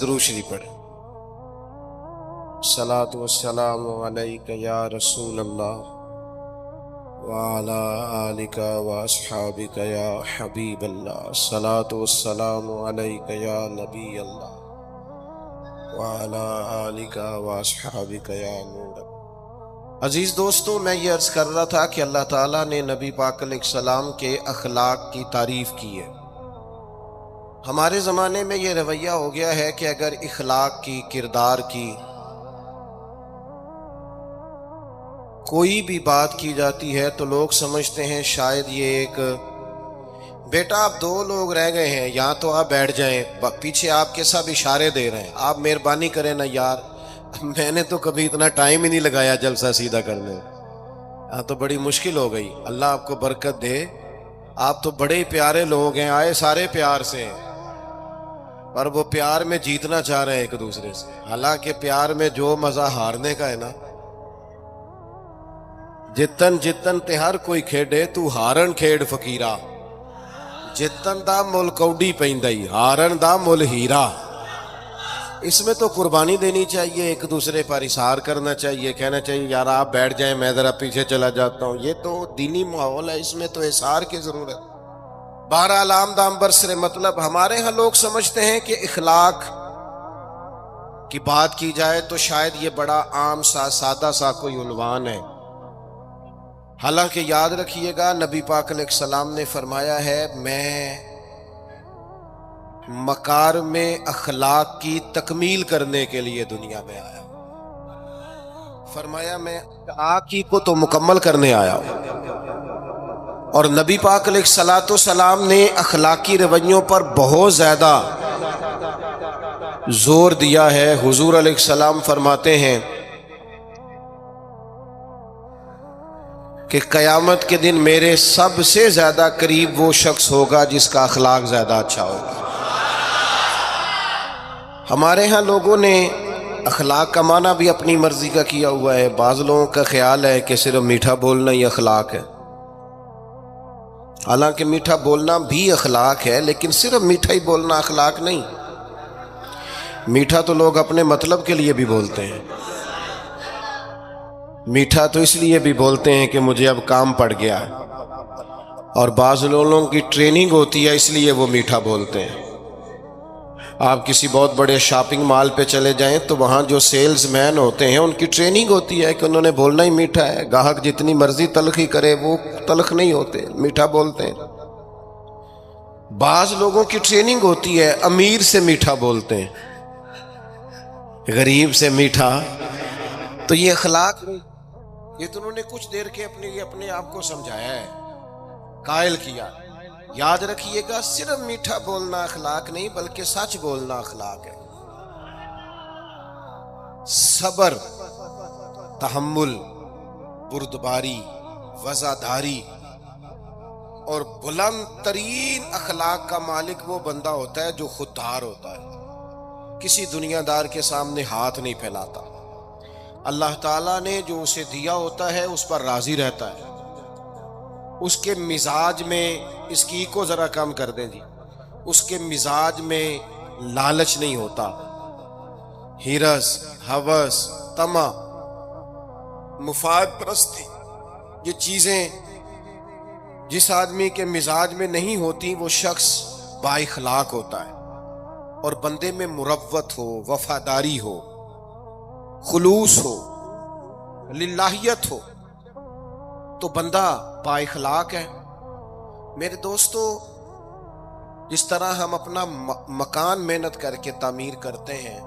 درود شریف پڑھیں۔ الصلاۃ والسلام علیک یا رسول اللہ وعلی آلک واصحابک یا حبیب اللہ۔ الصلاۃ والسلام علیک یا نبی اللہ وعلی آلک واصحابک یا نور اللہ۔ عزیز دوستو، میں یہ عرض کر رہا تھا کہ اللہ تعالیٰ نے نبی پاک علیہ السلام کے اخلاق کی تعریف کی ہے۔ ہمارے زمانے میں یہ رویہ ہو گیا ہے کہ اگر اخلاق کی، کردار کی کوئی بھی بات کی جاتی ہے تو لوگ سمجھتے ہیں شاید یہ ایک بیٹا آپ دو لوگ رہ گئے ہیں، یا تو آپ بیٹھ جائیں، پیچھے آپ کے سب اشارے دے رہے ہیں، آپ مہربانی کریں نا یار، میں نے تو کبھی اتنا ٹائم ہی نہیں لگایا جلسہ سیدھا کرنے، ہاں تو بڑی مشکل ہو گئی۔ اللہ آپ کو برکت دے، آپ تو بڑے ہی پیارے لوگ ہیں، آئے سارے پیار سے ہیں، اور وہ پیار میں جیتنا چاہ رہے ہیں ایک دوسرے سے۔ حالانکہ پیار میں جو مزہ ہارنے کا ہے نا، جتن جتن تے ہر کوئی کھیڈے تو ہارن کھیڈ فقیرا، جتن دا مل کوڈی پیندائی ہارن دا مل ہیرا۔ اس میں تو قربانی دینی چاہیے، ایک دوسرے پر اظہار کرنا چاہیے، کہنا چاہیے یار آپ بیٹھ جائیں میں ذرا پیچھے چلا جاتا ہوں۔ یہ تو دینی ماحول ہے، اس میں تو اظہار کی ضرورت۔ بہرحال عام برسر مطلب ہمارے ہاں لوگ سمجھتے ہیں کہ اخلاق کی بات کی جائے تو شاید یہ بڑا عام سا سادہ سا کوئی عنوان ہے۔ حالانکہ یاد رکھیے گا، نبی پاک علیہ السلام نے فرمایا ہے میں مکارم اخلاق کی تکمیل کرنے کے لیے دنیا میں آیا ہوں۔ فرمایا میں آقی کو تو مکمل کرنے آیا ہوں۔ اور نبی پاک علیہ السلام نے اخلاقی رویوں پر بہت زیادہ زور دیا ہے۔ حضور علیہ السلام فرماتے ہیں کہ قیامت کے دن میرے سب سے زیادہ قریب وہ شخص ہوگا جس کا اخلاق زیادہ اچھا ہوگا۔ ہمارے ہاں لوگوں نے اخلاق کا معنی بھی اپنی مرضی کا کیا ہوا ہے۔ بعض لوگوں کا خیال ہے کہ صرف میٹھا بولنا ہی اخلاق ہے، حالانکہ میٹھا بولنا بھی اخلاق ہے، لیکن صرف میٹھا ہی بولنا اخلاق نہیں۔ میٹھا تو لوگ اپنے مطلب کے لیے بھی بولتے ہیں، میٹھا تو اس لیے بھی بولتے ہیں کہ مجھے اب کام پڑ گیا ہے، اور بعض لوگوں کی ٹریننگ ہوتی ہے اس لیے وہ میٹھا بولتے ہیں۔ آپ کسی بہت بڑے شاپنگ مال پہ چلے جائیں تو وہاں جو سیلز مین ہوتے ہیں ان کی ٹریننگ ہوتی ہے کہ انہوں نے بولنا ہی میٹھا ہے، گاہک جتنی مرضی تلخی کرے وہ تلخ نہیں ہوتے، میٹھا بولتے ہیں۔ بعض لوگوں کی ٹریننگ ہوتی ہے امیر سے میٹھا بولتے ہیں، غریب سے میٹھا، تو یہ اخلاق نہیں، یہ تو انہوں نے کچھ دیر کے اپنے آپ کو سمجھایا ہے، قائل کیا۔ یاد رکھیے گا، صرف میٹھا بولنا اخلاق نہیں بلکہ سچ بولنا اخلاق ہے۔ صبر، تحمل، بردباری، وفاداری اور بلند ترین اخلاق کا مالک وہ بندہ ہوتا ہے جو خوددار ہوتا ہے، کسی دنیا دار کے سامنے ہاتھ نہیں پھیلاتا، اللہ تعالیٰ نے جو اسے دیا ہوتا ہے اس پر راضی رہتا ہے، اس کے مزاج میں اس کی کو ذرا کم کر دیں جی، اس کے مزاج میں لالچ نہیں ہوتا، ہرس، ہوس، طمع، مفاد پرستی، یہ چیزیں جس آدمی کے مزاج میں نہیں ہوتی وہ شخص با اخلاق ہوتا ہے۔ اور بندے میں مروت ہو، وفاداری ہو، خلوص ہو، للہیت ہو تو بندہ با اخلاق ہے۔ میرے دوستو، جس طرح ہم اپنا مکان محنت کر کے تعمیر کرتے ہیں،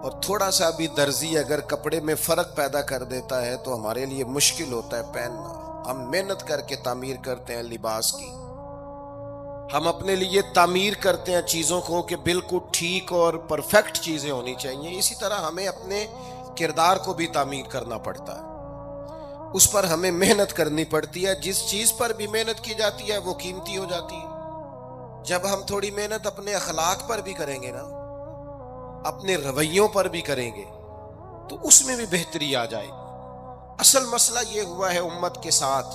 اور تھوڑا سا بھی درزی اگر کپڑے میں فرق پیدا کر دیتا ہے تو ہمارے لیے مشکل ہوتا ہے پہننا، ہم محنت کر کے تعمیر کرتے ہیں لباس کی، ہم اپنے لیے تعمیر کرتے ہیں چیزوں کو کہ بالکل ٹھیک اور پرفیکٹ چیزیں ہونی چاہیے۔ اسی طرح ہمیں اپنے کردار کو بھی تعمیر کرنا پڑتا ہے، اس پر ہمیں محنت کرنی پڑتی ہے۔ جس چیز پر بھی محنت کی جاتی ہے وہ قیمتی ہو جاتی ہے۔ جب ہم تھوڑی محنت اپنے اخلاق پر بھی کریں گے نا، اپنے رویوں پر بھی کریں گے تو اس میں بھی بہتری آ جائے۔ اصل مسئلہ یہ ہوا ہے امت کے ساتھ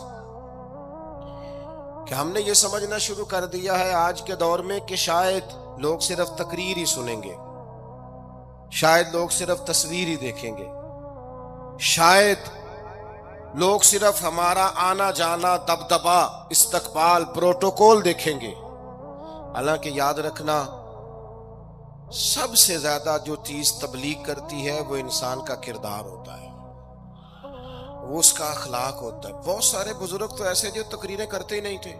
کہ ہم نے یہ سمجھنا شروع کر دیا ہے آج کے دور میں کہ شاید لوگ صرف تقریر ہی سنیں گے، شاید لوگ صرف تصویر ہی دیکھیں گے، شاید لوگ صرف ہمارا آنا جانا، دبدبا، استقبال، پروٹوکول دیکھیں گے۔ حالانکہ یاد رکھنا، سب سے زیادہ جو چیز تبلیغ کرتی ہے وہ انسان کا کردار ہوتا ہے، وہ اس کا اخلاق ہوتا ہے۔ بہت سارے بزرگ تو ایسے جو تقریریں کرتے ہی نہیں تھے۔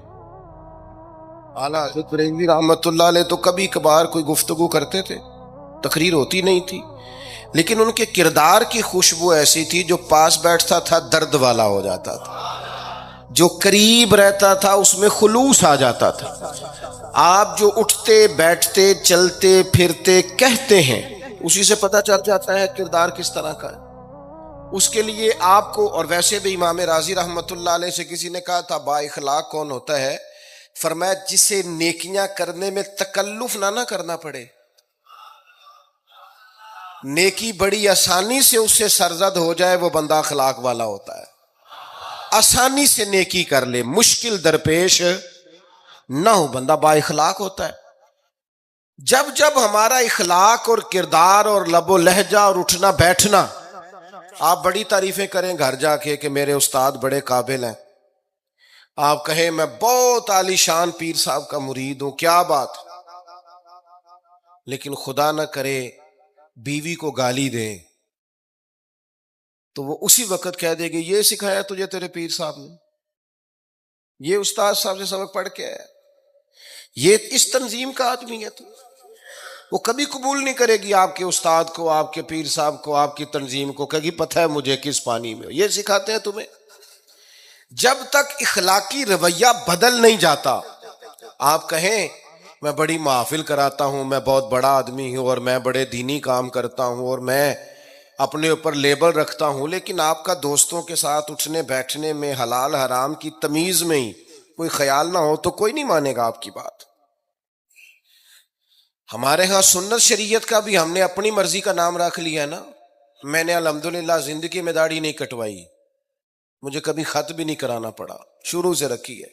اعلیٰ حضرت بریلوی رحمۃ اللہ علیہ تو کبھی کبھار کوئی گفتگو کرتے تھے، تقریر ہوتی نہیں تھی، لیکن ان کے کردار کی خوشبو ایسی تھی جو پاس بیٹھتا تھا درد والا ہو جاتا تھا، جو قریب رہتا تھا اس میں خلوص آ جاتا تھا۔ آپ جو اٹھتے بیٹھتے چلتے پھرتے کہتے ہیں، اسی سے پتہ چل جاتا ہے کردار کس طرح کا ہے۔ اس کے لیے آپ کو، اور ویسے بھی امام راضی رحمۃ اللہ علیہ سے کسی نے کہا تھا با اخلاق کون ہوتا ہے؟ فرمایا جسے نیکیاں کرنے میں تکلف نہ کرنا پڑے، نیکی بڑی آسانی سے اس سے سرزد ہو جائے، وہ بندہ اخلاق والا ہوتا ہے۔ آسانی سے نیکی کر لے، مشکل درپیش نہ ہو، بندہ با اخلاق ہوتا ہے۔ جب جب ہمارا اخلاق اور کردار اور لب و لہجہ اور اٹھنا بیٹھنا، آپ بڑی تعریفیں کریں گھر جا کے کہ میرے استاد بڑے قابل ہیں، آپ کہیں میں بہت عالی شان پیر صاحب کا مرید ہوں، کیا بات، لیکن خدا نہ کرے بیوی کو گالی دیں تو وہ اسی وقت کہہ دے گی یہ سکھایا تجھے تیرے پیر صاحب نے، یہ استاد صاحب سے سبق پڑھ کے آیا، یہ اس تنظیم کا آدمی ہے۔ تو وہ کبھی قبول نہیں کرے گی آپ کے استاد کو، آپ کے پیر صاحب کو، آپ کی تنظیم کو، کہے گی پتہ ہے مجھے کس پانی میں یہ سکھاتے ہیں تمہیں۔ جب تک اخلاقی رویہ بدل نہیں جاتا، آپ کہیں میں بڑی محافل کراتا ہوں، میں بہت بڑا آدمی ہوں، اور میں بڑے دینی کام کرتا ہوں، اور میں اپنے اوپر لیبل رکھتا ہوں، لیکن آپ کا دوستوں کے ساتھ اٹھنے بیٹھنے میں حلال حرام کی تمیز میں ہی کوئی خیال نہ ہو تو کوئی نہیں مانے گا آپ کی بات۔ ہمارے ہاں سنت شریعت کا بھی ہم نے اپنی مرضی کا نام رکھ لیا ہے نا۔ میں نے الحمدللہ زندگی میں داڑھی نہیں کٹوائی، مجھے کبھی خط بھی نہیں کرانا پڑا، شروع سے رکھی ہے،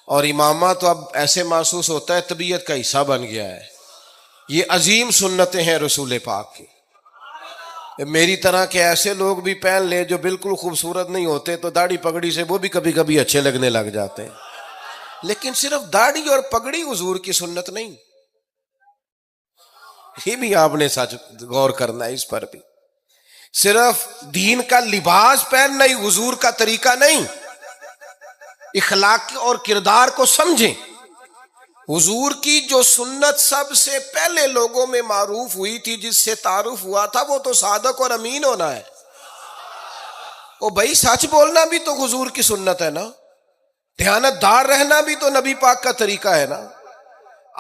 اور امامہ تو اب ایسے محسوس ہوتا ہے طبیعت کا حصہ بن گیا ہے۔ یہ عظیم سنتیں ہیں رسول پاک کی۔ میری طرح کے ایسے لوگ بھی پہن لے جو بالکل خوبصورت نہیں ہوتے تو داڑھی پگڑی سے وہ بھی کبھی کبھی اچھے لگنے لگ جاتے ہیں، لیکن صرف داڑھی اور پگڑی حضور کی سنت نہیں، یہ بھی آپ نے سچ غور کرنا ہے اس پر بھی۔ صرف دین کا لباس پہننا ہی حضور کا طریقہ نہیں، اخلاق اور کردار کو سمجھیں۔ حضور کی جو سنت سب سے پہلے لوگوں میں معروف ہوئی تھی، جس سے تعارف ہوا تھا، وہ تو صادق اور امین ہونا ہے۔ او بھائی سچ بولنا بھی تو حضور کی سنت ہے نا، دیانت دار رہنا بھی تو نبی پاک کا طریقہ ہے نا۔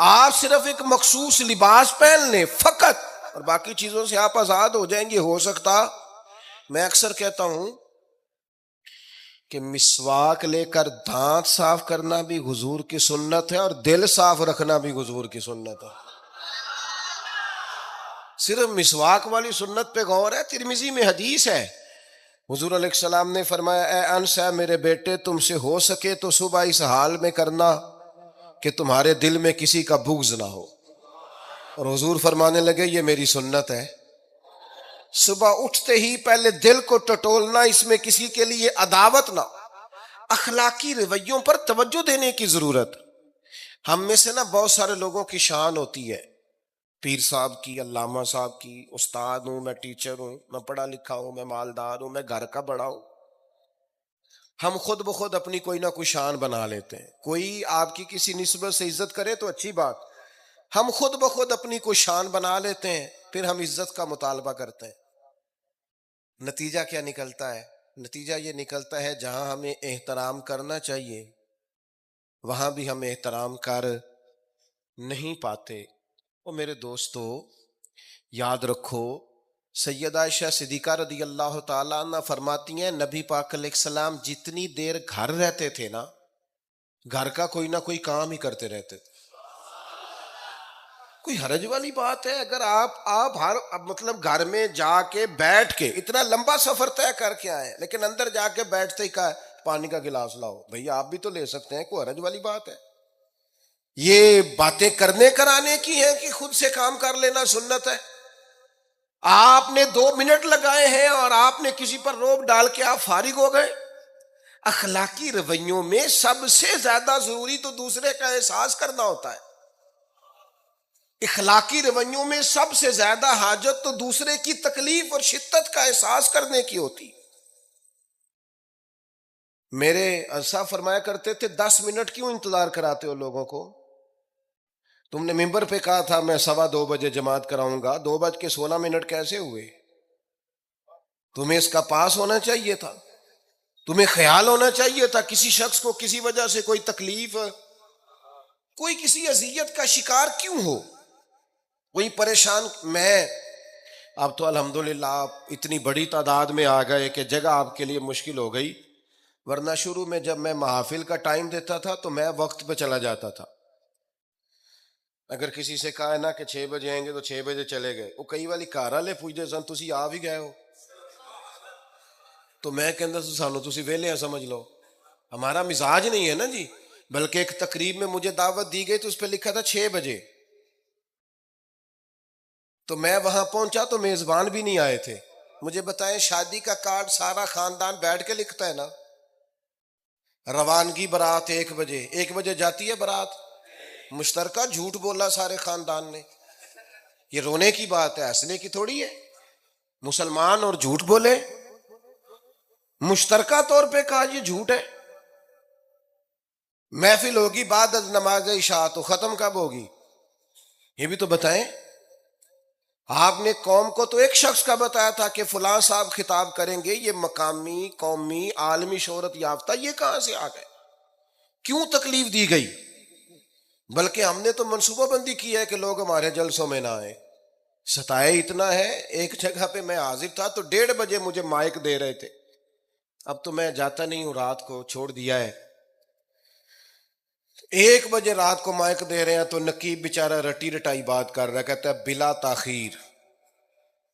آپ صرف ایک مخصوص لباس پہن لیں فقط، اور باقی چیزوں سے آپ آزاد ہو جائیں گے۔ ہو سکتا، میں اکثر کہتا ہوں کہ مسواک لے کر دانت صاف کرنا بھی حضور کی سنت ہے، اور دل صاف رکھنا بھی حضور کی سنت ہے۔ صرف مسواک والی سنت پہ غور ہے۔ ترمذی میں حدیث ہے، حضور علیہ السلام نے فرمایا اے انس، اے میرے بیٹے، تم سے ہو سکے تو صبح اس حال میں کرنا کہ تمہارے دل میں کسی کا بغض نہ ہو۔ اور حضور فرمانے لگے یہ میری سنت ہے، صبح اٹھتے ہی پہلے دل کو ٹٹولنا، اس میں کسی کے لیے عداوت نہ۔ اخلاقی رویوں پر توجہ دینے کی ضرورت۔ ہم میں سے نا بہت سارے لوگوں کی شان ہوتی ہے، پیر صاحب کی، علامہ صاحب کی، استاد ہوں، میں ٹیچر ہوں، میں پڑھا لکھا ہوں، میں مالدار ہوں، میں گھر کا بڑا ہوں۔ ہم خود بخود اپنی کوئی نہ کوئی شان بنا لیتے ہیں۔ کوئی آپ کی کسی نسبت سے عزت کرے تو اچھی بات، ہم خود بخود اپنی کوئی شان بنا لیتے ہیں، پھر ہم عزت کا مطالبہ کرتے ہیں۔ نتیجہ کیا نکلتا ہے؟ نتیجہ یہ نکلتا ہے جہاں ہمیں احترام کرنا چاہیے وہاں بھی ہم احترام کر نہیں پاتے۔ اور میرے دوستو یاد رکھو، سیدہ عائشہ صدیقہ رضی اللہ تعالیٰ عنہ فرماتی ہیں نبی پاک علیہ السلام جتنی دیر گھر رہتے تھے نا، گھر کا کوئی نہ کوئی کام ہی کرتے رہتے تھے۔ کوئی حرج والی بات ہے اگر آپ ہر مطلب گھر میں جا کے بیٹھ کے اتنا لمبا سفر طے کر کے آئے، لیکن اندر جا کے بیٹھتے ہی کہا پانی کا گلاس لاؤ، بھئی آپ بھی تو لے سکتے ہیں، کوئی حرج والی بات ہے؟ یہ باتیں کرنے کرانے کی ہیں کہ خود سے کام کر لینا سنت ہے؟ آپ نے 2 منٹ لگائے ہیں اور آپ نے کسی پر روب ڈال کے آپ فارغ ہو گئے. اخلاقی رویوں میں سب سے زیادہ ضروری تو دوسرے کا احساس کرنا ہوتا ہے. اخلاقی رویوں میں سب سے زیادہ حاجت تو دوسرے کی تکلیف اور شدت کا احساس کرنے کی ہوتی. میرے صاحب فرمایا کرتے تھے 10 منٹ کیوں انتظار کراتے ہو لوگوں کو؟ تم نے ممبر پہ کہا تھا میں 2:15 جماعت کراؤں گا، 2:16 کیسے ہوئے؟ تمہیں اس کا پاس ہونا چاہیے تھا، تمہیں خیال ہونا چاہیے تھا کسی شخص کو کسی وجہ سے کوئی تکلیف، کوئی کسی اذیت کا شکار کیوں ہو، کوئی پریشان. میں اب تو الحمدللہ آپ اتنی بڑی تعداد میں آ گئے کہ جگہ آپ کے لیے مشکل ہو گئی، ورنہ شروع میں جب میں محافل کا ٹائم دیتا تھا تو میں وقت پہ چلا جاتا تھا. اگر کسی سے کہا ہے نا کہ 6 بجے آئیں گے تو 6 بجے چلے گئے. وہ کئی والی کار والے پوچھتے سن تسی آ بھی گئے ہو، تو میں کہندا سانو تسی ویلے ہیں سمجھ لو. ہمارا مزاج نہیں ہے نا جی. بلکہ ایک تقریب میں مجھے دعوت دی گئی تو اس پہ لکھا تھا 6 بجے، تو میں وہاں پہنچا تو میزبان بھی نہیں آئے تھے. مجھے بتائیں شادی کا کارڈ سارا خاندان بیٹھ کے لکھتا ہے نا. روانگی برات 1 بجے، 1 بجے جاتی ہے برات. مشترکہ جھوٹ بولا سارے خاندان نے. یہ رونے کی بات ہے، ہنسنے کی تھوڑی ہے. مسلمان اور جھوٹ بولے، مشترکہ طور پہ کہا یہ جھوٹ ہے. محفل ہوگی بعد از نماز عشاء، تو ختم کب ہوگی یہ بھی تو بتائیں. آپ نے قوم کو تو ایک شخص کا بتایا تھا کہ فلاں صاحب خطاب کریں گے، یہ مقامی قومی عالمی شہرت یافتہ، یہ کہاں سے آ گئے؟ کیوں تکلیف دی گئی؟ بلکہ ہم نے تو منصوبہ بندی کی ہے کہ لوگ ہمارے جلسوں میں نہ آئیں. ستائے اتنا ہے، ایک جگہ پہ میں حاضر تھا تو 1:30 مجھے مائک دے رہے تھے. اب تو میں جاتا نہیں ہوں، رات کو چھوڑ دیا ہے. 1 بجے رات کو مائک دے رہے ہیں تو نقیب بیچارہ رٹی رٹائی بات کر رہا ہے، کہتا ہے بلا تاخیر.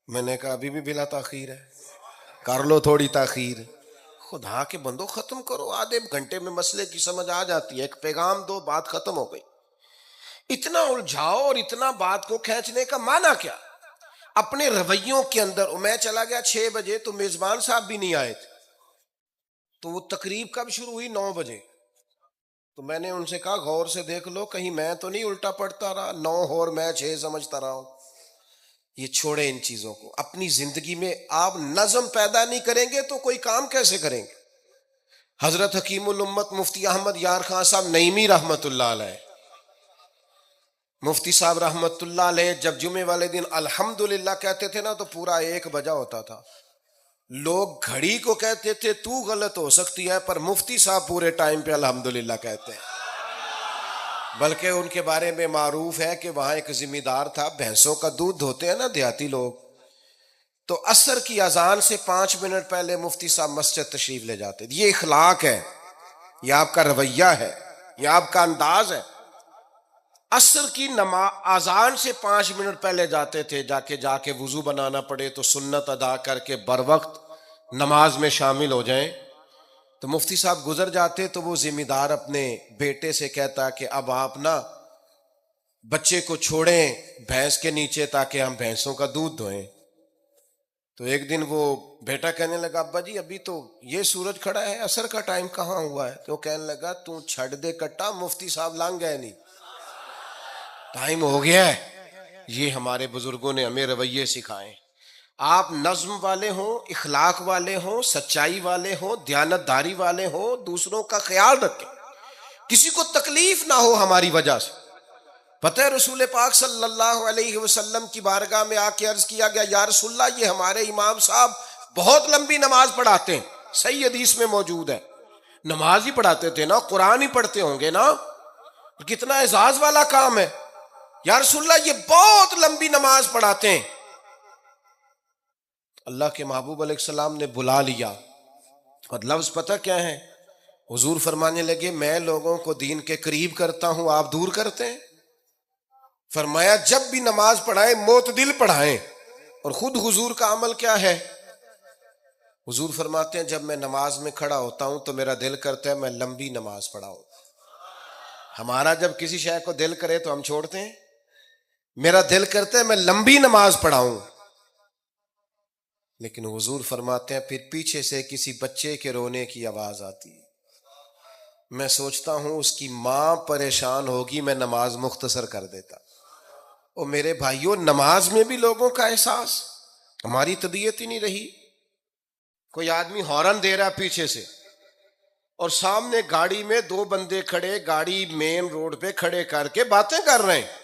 میں نے کہا ابھی بھی بلا تاخیر ہے، کر لو تھوڑی تاخیر. خدا کے بندو ختم کرو، آدھے گھنٹے میں مسئلے کی سمجھ آ جاتی ہے. ایک پیغام دو، بات ختم ہو گئی. اتنا الجھاؤ اور اتنا بات کو کھینچنے کا معنی کیا؟ اپنے رویوں کے اندر. میں چلا گیا 6 بجے تو میزبان صاحب بھی نہیں آئے تھے، تو وہ تقریب کب شروع ہوئی؟ 9 بجے. تو میں نے ان سے کہا غور سے دیکھ لو کہیں میں تو نہیں الٹا پڑتا رہا، 9 اور میں 6 سمجھتا رہا ہوں. یہ چھوڑے ان چیزوں کو. اپنی زندگی میں آپ نظم پیدا نہیں کریں گے تو کوئی کام کیسے کریں گے؟ حضرت حکیم الامت مفتی احمد یار خان صاحب نعیمی رحمت اللہ علیہ، مفتی صاحب رحمت اللہ علیہ، جب جمعے والے دن الحمدللہ کہتے تھے نا تو پورا 1 بجا ہوتا تھا. لوگ گھڑی کو کہتے تھے تو غلط ہو سکتی ہے، پر مفتی صاحب پورے ٹائم پہ الحمدللہ کہتے ہیں. بلکہ ان کے بارے میں معروف ہے کہ وہاں ایک ذمہ دار تھا، بھینسوں کا دودھ دھوتے ہیں نا دیہاتی لوگ، تو عصر کی اذان سے 5 منٹ پہلے مفتی صاحب مسجد تشریف لے جاتے. یہ اخلاق ہے، یہ آپ کا رویہ ہے، یہ آپ کا انداز ہے. عصر کی اذان سے 5 منٹ پہلے جاتے تھے، جا کے وضو بنانا پڑے تو سنت ادا کر کے بر وقت نماز میں شامل ہو جائیں. تو مفتی صاحب گزر جاتے تو وہ ذمہ دار اپنے بیٹے سے کہتا کہ اب آپ نا بچے کو چھوڑیں بھینس کے نیچے تاکہ ہم بھینسوں کا دودھ دھوئیں. تو ایک دن وہ بیٹا کہنے لگا ابا جی ابھی تو یہ سورج کھڑا ہے، عصر کا ٹائم کہاں ہوا ہے؟ تو وہ کہنے لگا تو چھڑ دے کٹا، مفتی صاحب لانگ گئے نہیں، ٹائم ہو گیا ہے. یہ ہمارے بزرگوں نے ہمیں رویے سکھائے. آپ نظم والے ہوں، اخلاق والے ہوں، سچائی والے ہوں، دیانت داری والے ہوں، دوسروں کا خیال رکھیں، کسی کو تکلیف نہ ہو ہماری وجہ سے. پتہ ہے رسول پاک صلی اللہ علیہ وسلم کی بارگاہ میں آ کے عرض کیا گیا یا رسول اللہ یہ ہمارے امام صاحب بہت لمبی نماز پڑھاتے ہیں. صحیح حدیث میں موجود ہے، نماز ہی پڑھاتے تھے نا، قرآن ہی پڑھتے ہوں گے نا، کتنا اعزاز والا کام ہے. یا رسول اللہ یہ بہت لمبی نماز پڑھاتے ہیں. اللہ کے محبوب علیہ السلام نے بلا لیا، اور لفظ پتہ کیا ہے؟ حضور فرمانے لگے میں لوگوں کو دین کے قریب کرتا ہوں، آپ دور کرتے ہیں. فرمایا جب بھی نماز پڑھائیں معتدل پڑھائیں. اور خود حضور کا عمل کیا ہے؟ حضور فرماتے ہیں جب میں نماز میں کھڑا ہوتا ہوں تو میرا دل کرتا ہے میں لمبی نماز پڑھاؤں. ہمارا جب کسی شے کو دل کرے تو ہم چھوڑتے ہیں، میرا دل کرتا ہے میں لمبی نماز پڑھاؤں. لیکن حضور فرماتے ہیں پھر پیچھے سے کسی بچے کے رونے کی آواز آتی ہے، میں سوچتا ہوں اس کی ماں پریشان ہوگی، میں نماز مختصر کر دیتا۔ اور میرے بھائیوں، نماز میں بھی لوگوں کا احساس، ہماری طبیعت ہی نہیں رہی۔ کوئی آدمی ہارن دے رہا پیچھے سے اور سامنے گاڑی میں دو بندے کھڑے، گاڑی مین روڈ پہ کھڑے کر کے باتیں کر رہے ہیں،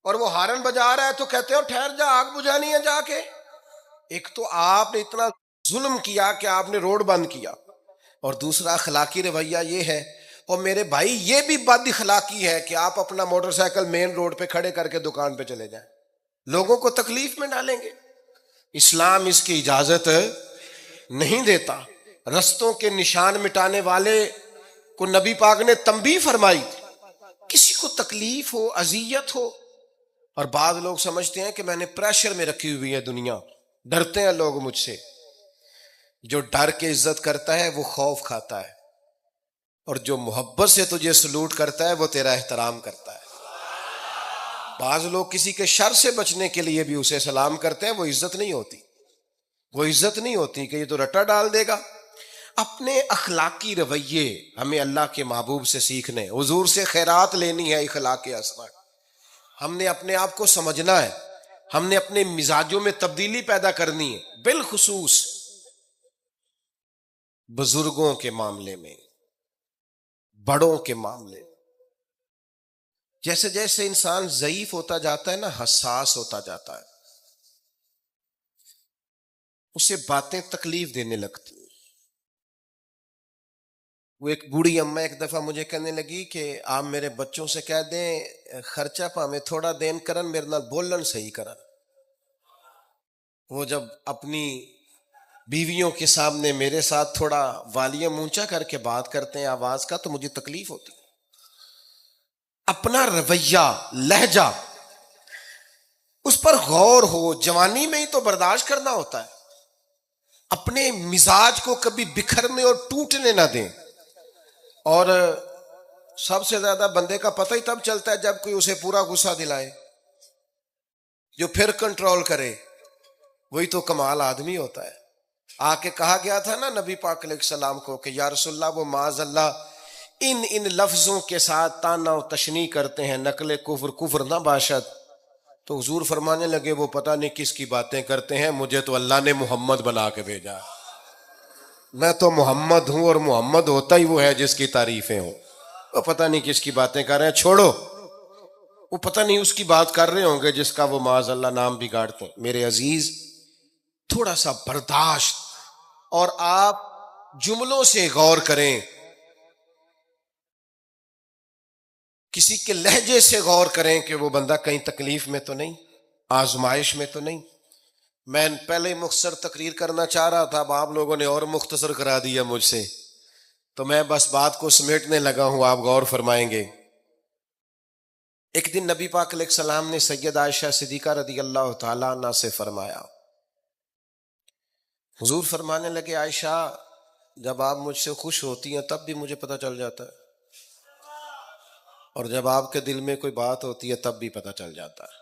اور وہ ہارن بجا رہا ہے تو کہتے ہو ٹھہر جا، آگ بجھانی ہے جا کے۔ ایک تو آپ نے اتنا ظلم کیا کہ آپ نے روڈ بند کیا، اور دوسرا اخلاقی رویہ یہ ہے، اور میرے بھائی یہ بھی بد اخلاقی ہے کہ آپ اپنا موٹر سائیکل مین روڈ پہ کھڑے کر کے دکان پہ چلے جائیں، لوگوں کو تکلیف میں ڈالیں گے۔ اسلام اس کی اجازت نہیں دیتا۔ رستوں کے نشان مٹانے والے کو نبی پاک نے تنبیہ فرمائی، کسی کو تکلیف ہو، اذیت ہو، اور بعض لوگ سمجھتے ہیں کہ میں نے پریشر میں رکھی ہوئی ہے دنیا، ڈرتے ہیں لوگ مجھ سے۔ جو ڈر کے عزت کرتا ہے وہ خوف کھاتا ہے، اور جو محبت سے تجھے سلوٹ کرتا ہے وہ تیرا احترام کرتا ہے۔ بعض لوگ کسی کے شر سے بچنے کے لیے بھی اسے سلام کرتے ہیں، وہ عزت نہیں ہوتی، وہ عزت نہیں ہوتی کہ یہ تو رٹا ڈال دے گا۔ اپنے اخلاقی رویے ہمیں اللہ کے محبوب سے سیکھنے، حضور سے خیرات لینی ہے، اخلاق اسما۔ ہم نے اپنے آپ کو سمجھنا ہے، ہم نے اپنے مزاجوں میں تبدیلی پیدا کرنی ہے، بالخصوص بزرگوں کے معاملے میں، بڑوں کے معاملے میں۔ جیسے جیسے انسان ضعیف ہوتا جاتا ہے نا، حساس ہوتا جاتا ہے، اسے باتیں تکلیف دینے لگتی ہیں۔ وہ ایک بوڑھی اماں ایک دفعہ مجھے کہنے لگی کہ آپ میرے بچوں سے کہہ دیں خرچہ پامیں تھوڑا دین کرن، میرے نال بولن صحیح کرن۔ وہ جب اپنی بیویوں کے سامنے میرے ساتھ تھوڑا والیوم اونچا کر کے بات کرتے ہیں آواز کا، تو مجھے تکلیف ہوتی۔ اپنا رویہ، لہجہ، اس پر غور ہو، جوانی میں ہی تو برداشت کرنا ہوتا ہے۔ اپنے مزاج کو کبھی بکھرنے اور ٹوٹنے نہ دیں، اور سب سے زیادہ بندے کا پتہ ہی تب چلتا ہے جب کوئی اسے پورا غصہ دلائے، جو پھر کنٹرول کرے، وہی تو کمال آدمی ہوتا ہے۔ آ کے کہا گیا تھا نا نبی پاک علیہ السلام کو کہ یا رسول اللہ، وہ معاذ اللہ ان لفظوں کے ساتھ تانا و تشنیع کرتے ہیں، نقل کفر، کفر نہ باشد۔ تو حضور فرمانے لگے وہ پتہ نہیں کس کی باتیں کرتے ہیں، مجھے تو اللہ نے محمد بنا کے بھیجا، میں تو محمد ہوں، اور محمد ہوتا ہی وہ ہے جس کی تعریفیں ہوں۔ وہ پتہ نہیں کس کی باتیں کر رہے ہیں، چھوڑو، وہ پتہ نہیں اس کی بات کر رہے ہوں گے جس کا وہ معاذ اللہ نام بگاڑتے ہیں۔ میرے عزیز، تھوڑا سا برداشت، اور آپ جملوں سے غور کریں، کسی کے لہجے سے غور کریں کہ وہ بندہ کہیں تکلیف میں تو نہیں، آزمائش میں تو نہیں۔ میں پہلے ہی مختصر تقریر کرنا چاہ رہا تھا، اب آپ لوگوں نے اور مختصر کرا دیا مجھ سے، تو میں بس بات کو سمیٹنے لگا ہوں، آپ غور فرمائیں گے۔ ایک دن نبی پاک علیہ السلام نے سید عائشہ صدیقہ رضی اللہ تعالیٰ عنہ سے فرمایا، حضور فرمانے لگے عائشہ، جب آپ مجھ سے خوش ہوتی ہیں تب بھی مجھے پتہ چل جاتا ہے، اور جب آپ کے دل میں کوئی بات ہوتی ہے تب بھی پتہ چل جاتا ہے۔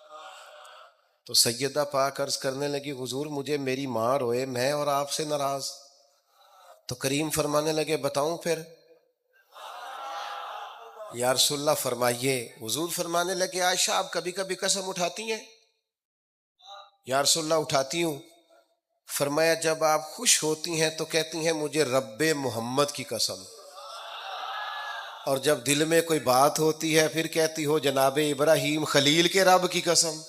تو سیدہ پاک عرض کرنے لگی حضور مجھے میری ماں روئے، میں اور آپ سے ناراض؟ تو کریم فرمانے لگے بتاؤں پھر؟ یا رسول اللہ فرمائیے۔ حضور فرمانے لگے عائشہ آپ کبھی کبھی قسم اٹھاتی ہیں؟ یا رسول اللہ اٹھاتی ہوں۔ فرمایا جب آپ خوش ہوتی ہیں تو کہتی ہیں مجھے رب محمد کی قسم، اور جب دل میں کوئی بات ہوتی ہے پھر کہتی ہو جناب ابراہیم خلیل کے رب کی قسم۔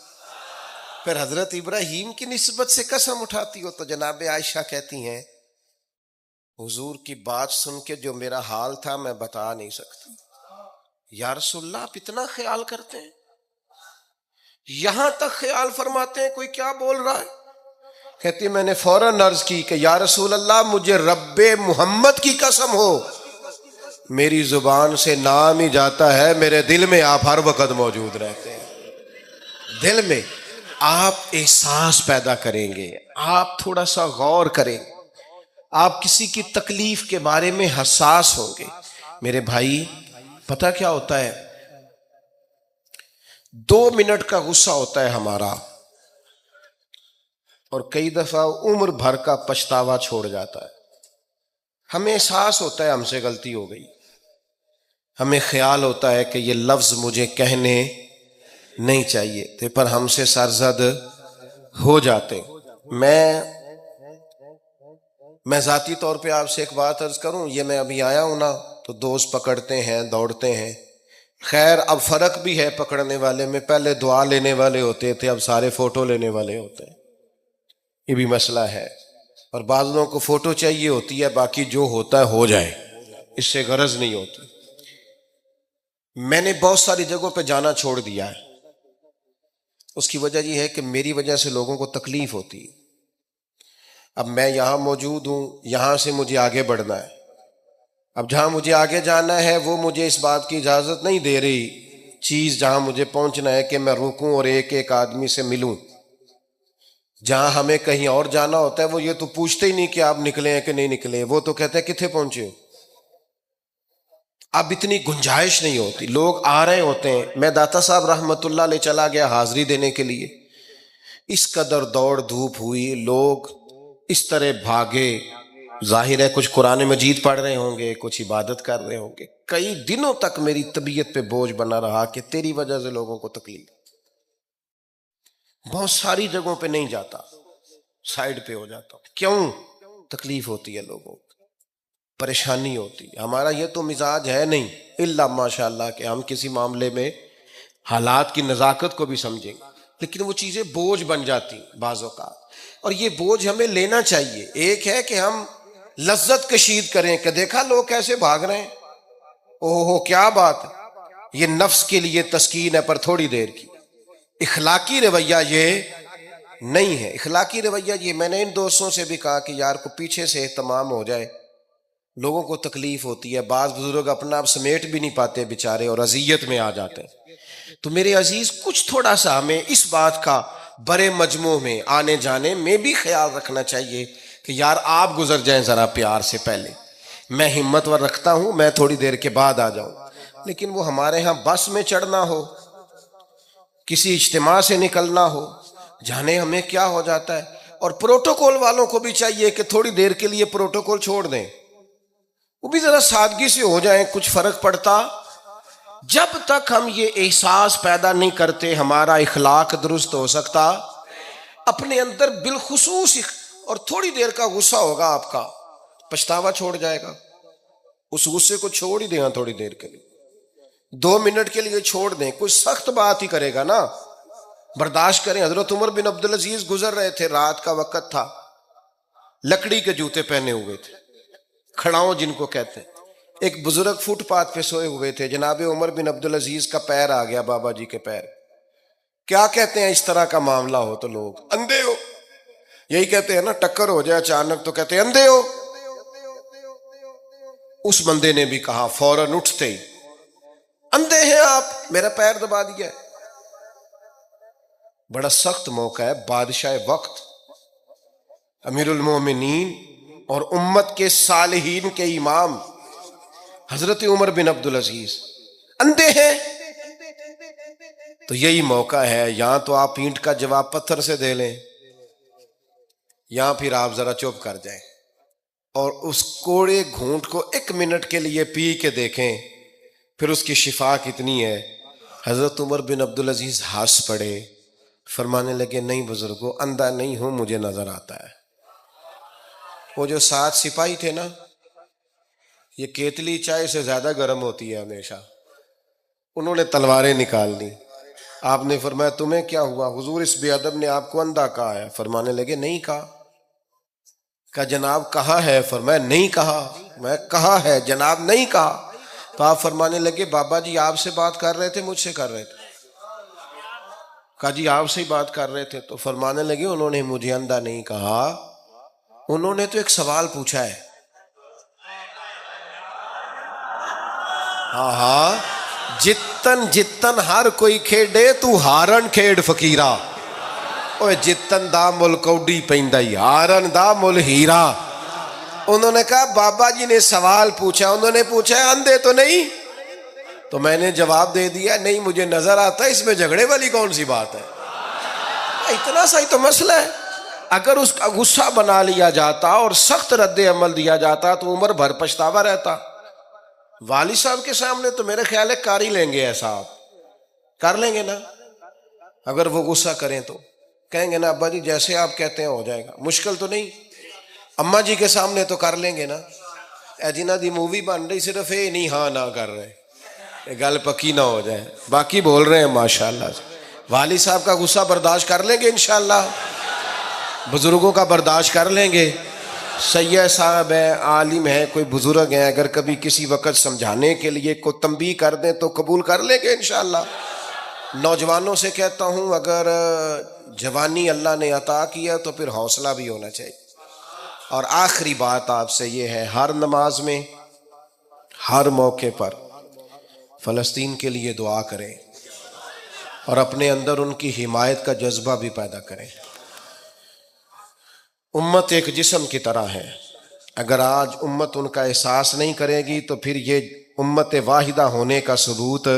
پھر حضرت ابراہیم کی نسبت سے قسم اٹھاتی ہو تو جناب عائشہ کہتی ہیں حضور کی بات سن کے جو میرا حال تھا میں بتا نہیں سکتی۔ یا رسول اللہ آپ اتنا خیال کرتے ہیں؟ یہاں تک خیال فرماتے ہیں کوئی کیا بول رہا ہے؟ کہتی میں نے فوراً عرض کی کہ یا رسول اللہ مجھے رب محمد کی قسم ہو، میری زبان سے نام ہی جاتا ہے، میرے دل میں آپ ہر وقت موجود رہتے ہیں۔ دل میں آپ احساس پیدا کریں گے، آپ تھوڑا سا غور کریں، آپ کسی کی تکلیف کے بارے میں حساس ہوں گے۔ میرے بھائی پتہ کیا ہوتا ہے، 2 منٹ کا غصہ ہوتا ہے ہمارا، اور کئی دفعہ عمر بھر کا پچھتاوا چھوڑ جاتا ہے. ہمیں احساس ہوتا ہے ہم سے غلطی ہو گئی، ہمیں خیال ہوتا ہے کہ یہ لفظ مجھے کہنے نہیں چاہیے تھے، پر ہم سے سرزد ہو جاتے. میں ذاتی طور پہ آپ سے ایک بات عرض کروں، یہ میں ابھی آیا ہوں نا تو دوست پکڑتے ہیں، دوڑتے ہیں. خیر اب فرق بھی ہے پکڑنے والے میں، پہلے دعا لینے والے ہوتے تھے، اب سارے فوٹو لینے والے ہوتے ہیں. یہ بھی مسئلہ ہے. اور بعض لوگوں کو فوٹو چاہیے ہوتی ہے، باقی جو ہوتا ہے ہو جائے، اس سے غرض نہیں ہوتی. میں نے بہت ساری جگہوں پہ جانا چھوڑ دیا ہے. اس کی وجہ یہ ہے کہ میری وجہ سے لوگوں کو تکلیف ہوتی ہے. اب میں یہاں موجود ہوں، یہاں سے مجھے آگے بڑھنا ہے. اب جہاں مجھے آگے جانا ہے وہ مجھے اس بات کی اجازت نہیں دے رہی چیز جہاں مجھے پہنچنا ہے کہ میں رکوں اور ایک ایک آدمی سے ملوں. جہاں ہمیں کہیں اور جانا ہوتا ہے وہ یہ تو پوچھتے ہی نہیں کہ آپ نکلے ہیں کہ نہیں نکلے، وہ تو کہتے ہیں کتنے پہنچے ہو. اب اتنی گنجائش نہیں ہوتی، لوگ آ رہے ہوتے ہیں. میں داتا صاحب رحمت اللہ علیہ چلا گیا حاضری دینے کے لیے، اس قدر دوڑ دھوپ ہوئی، لوگ اس طرح بھاگے. ظاہر ہے کچھ قرآن مجید پڑھ رہے ہوں گے، کچھ عبادت کر رہے ہوں گے. کئی دنوں تک میری طبیعت پہ بوجھ بنا رہا کہ تیری وجہ سے لوگوں کو تکلیف. بہت ساری جگہوں پہ نہیں جاتا، سائڈ پہ ہو جاتا ہوں. کیوں؟ تکلیف ہوتی ہے لوگوں کو، پریشانی ہوتی ہے. ہمارا یہ تو مزاج ہے نہیں الا ماشاء اللہ کہ ہم کسی معاملے میں حالات کی نزاکت کو بھی سمجھیں، لیکن وہ چیزیں بوجھ بن جاتی بعض اوقات. اور یہ بوجھ ہمیں لینا چاہیے. ایک ہے کہ ہم لذت کشید کریں کہ دیکھا لوگ کیسے بھاگ رہے ہیں، اوہ کیا بات ہے. یہ نفس کے لیے تسکین ہے پر تھوڑی دیر کی. اخلاقی رویہ یہ نہیں ہے. اخلاقی رویہ یہ، میں نے ان دوستوں سے بھی کہا کہ یار کو پیچھے سے اہتمام ہو جائے، لوگوں کو تکلیف ہوتی ہے. بعض بزرگ اپنا آپ سمیٹ بھی نہیں پاتے بیچارے اور اذیت میں آ جاتے ہیں. تو میرے عزیز کچھ تھوڑا سا ہمیں اس بات کا بڑے مجموع میں آنے جانے میں بھی خیال رکھنا چاہیے کہ یار آپ گزر جائیں ذرا پیار سے پہلے. میں ہمت ور رکھتا ہوں، میں تھوڑی دیر کے بعد آ جاؤں. لیکن وہ ہمارے ہاں بس میں چڑھنا ہو، کسی اجتماع سے نکلنا ہو، جانے ہمیں کیا ہو جاتا ہے. اور پروٹوکول والوں کو بھی چاہیے کہ تھوڑی دیر کے لیے پروٹوکول چھوڑ دیں، وہ بھی ذرا سادگی سے ہو جائیں. کچھ فرق پڑتا؟ جب تک ہم یہ احساس پیدا نہیں کرتے ہمارا اخلاق درست ہو سکتا. اپنے اندر بالخصوص اور تھوڑی دیر کا غصہ ہوگا آپ کا، پچھتاوا چھوڑ جائے گا. اس غصے کو چھوڑ ہی دیں تھوڑی دیر کے لیے، 2 منٹ کے لیے چھوڑ دیں. کوئی سخت بات ہی کرے گا نا، برداشت کریں. حضرت عمر بن عبدالعزیز گزر رہے تھے، رات کا وقت تھا، لکڑی کے جوتے پہنے ہوئے تھے، کھڑاؤں جن کو کہتے ہیں. ایک بزرگ فٹ پاتھ پہ سوئے ہوئے تھے. جناب عمر بن عبدالعزیز کا پیر آ گیا، بابا جی کے پیر. کیا کہتے ہیں اس طرح کا معاملہ ہو تو لوگ اندھے ہو، یہی کہتے ہیں نا. ٹکر ہو جائے اچانک تو کہتے ہیں اندھے ہو. اس بندے نے بھی کہا فوراً اٹھتے ہی، اندھے ہیں آپ، میرا پیر دبا دیا. بڑا سخت موقع ہے. بادشاہ وقت، امیر المومنین اور امت کے صالحین کے امام حضرت عمر بن عبدالعزیز اندھے ہیں. تو یہی موقع ہے، یہاں تو آپ اینٹ کا جواب پتھر سے دے لیں، یہاں پھر آپ ذرا چپ کر جائیں اور اس کوڑے گھونٹ کو 1 منٹ کے لیے پی کے دیکھیں، پھر اس کی شفا کتنی ہے. حضرت عمر بن عبدالعزیز ہنس پڑے، فرمانے لگے نہیں بزرگو، اندھا نہیں ہوں، مجھے نظر آتا ہے. وہ جو 7 سپاہی تھے نا، یہ کیتلی چائے سے زیادہ گرم ہوتی ہے ہمیشہ، انہوں نے تلواریں نکال لی. آپ نے فرمایا تمہیں کیا ہوا؟ حضور اس بے ادب نے آپ کو اندھا کہا ہے. فرمانے لگے نہیں کہا. کہا جناب کہا ہے؟ فرمایا نہیں کہا. میں کہا ہے جناب نہیں کہا. تو آپ فرمانے لگے بابا جی آپ سے بات کر رہے تھے مجھ سے کر رہے تھے؟ کہا جی آپ سے ہی بات کر رہے تھے. تو فرمانے لگے انہوں نے مجھے اندھا نہیں کہا، انہوں نے تو ایک سوال پوچھا ہے. ہاں جتن جتن ہر کوئی کھیڈے تو ہارن کھیڈ فقیرا. اوے جتن دا مل کوڈی پیندا ہی، ہارن دا مل ہیرا. انہوں نے کہا بابا جی نے سوال پوچھا، انہوں نے پوچھا ہے اندھے تو نہیں؟ تو میں نے جواب دے دیا نہیں مجھے نظر آتا ہے، اس میں جھگڑے والی کون سی بات ہے؟ اتنا سا ہی تو مسئلہ ہے. اگر اس کا غصہ بنا لیا جاتا اور سخت رد عمل دیا جاتا تو عمر بھر پچھتاوا رہتا۔ والد صاحب کے سامنے تو میرے خیال ہے کر ہی لیں گے، ایسا آپ کر لیں گے نا؟ اگر وہ غصہ کریں تو کہیں گے نا ابا جی جیسے آپ کہتے ہیں ہو جائے گا، مشکل تو نہیں۔ اماں جی کے سامنے تو کر لیں گے نا؟ اے جنہ دی مووی بن رہی صرف یہ نہیں ہاں نہ کر رہے، یہ گل پکی نہ ہو جائے، باقی بول رہے ہیں ماشاءاللہ سے۔ والد صاحب کا غصہ برداشت کر لیں گے انشاءاللہ، بزرگوں کا برداشت کر لیں گے۔ سید صاحب ہے، عالم ہے، کوئی بزرگ ہیں، اگر کبھی کسی وقت سمجھانے کے لیے کو تنبیہ کر دیں تو قبول کر لیں گے انشاءاللہ۔ نوجوانوں سے کہتا ہوں اگر جوانی اللہ نے عطا کیا تو پھر حوصلہ بھی ہونا چاہیے۔ اور آخری بات آپ سے یہ ہے، ہر نماز میں ہر موقع پر فلسطین کے لیے دعا کریں اور اپنے اندر ان کی حمایت کا جذبہ بھی پیدا کریں۔ امت ایک جسم کی طرح ہے، اگر آج امت ان کا احساس نہیں کرے گی تو پھر یہ امت واحدہ ہونے کا ثبوت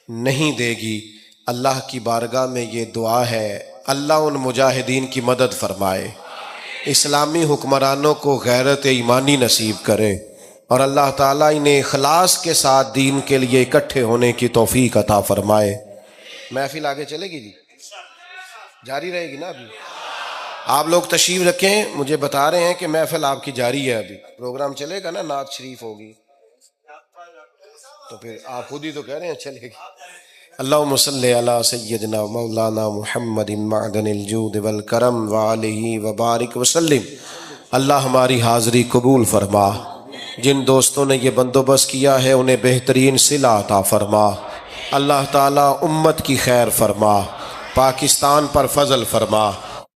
نہیں دے گی۔ اللہ کی بارگاہ میں یہ دعا ہے، اللہ ان مجاہدین کی مدد فرمائے، اسلامی حکمرانوں کو غیرت ایمانی نصیب کرے، اور اللہ تعالیٰ انہیں اخلاص کے ساتھ دین کے لیے اکٹھے ہونے کی توفیق عطا فرمائے۔ محفل آگے چلے گی جی، جاری رہے گی نا؟ ابھی آپ لوگ تشریف رکھیں، مجھے بتا رہے ہیں کہ محفل آپ کی جاری ہے، ابھی پروگرام چلے گا نا، نعت شریف ہوگی تو پھر آپ خود ہی تو کہہ رہے ہیں چلے گی۔ اللہم صلی علی سیدنا مولانا محمد معدن الجود والکرم وآلہ وبارک وسلم۔ اللہ ہماری حاضری قبول فرما، جن دوستوں نے یہ بندوبست کیا ہے انہیں بہترین صلہ عطا فرما۔ اللہ تعالیٰ امت کی خیر فرما، پاکستان پر فضل فرما۔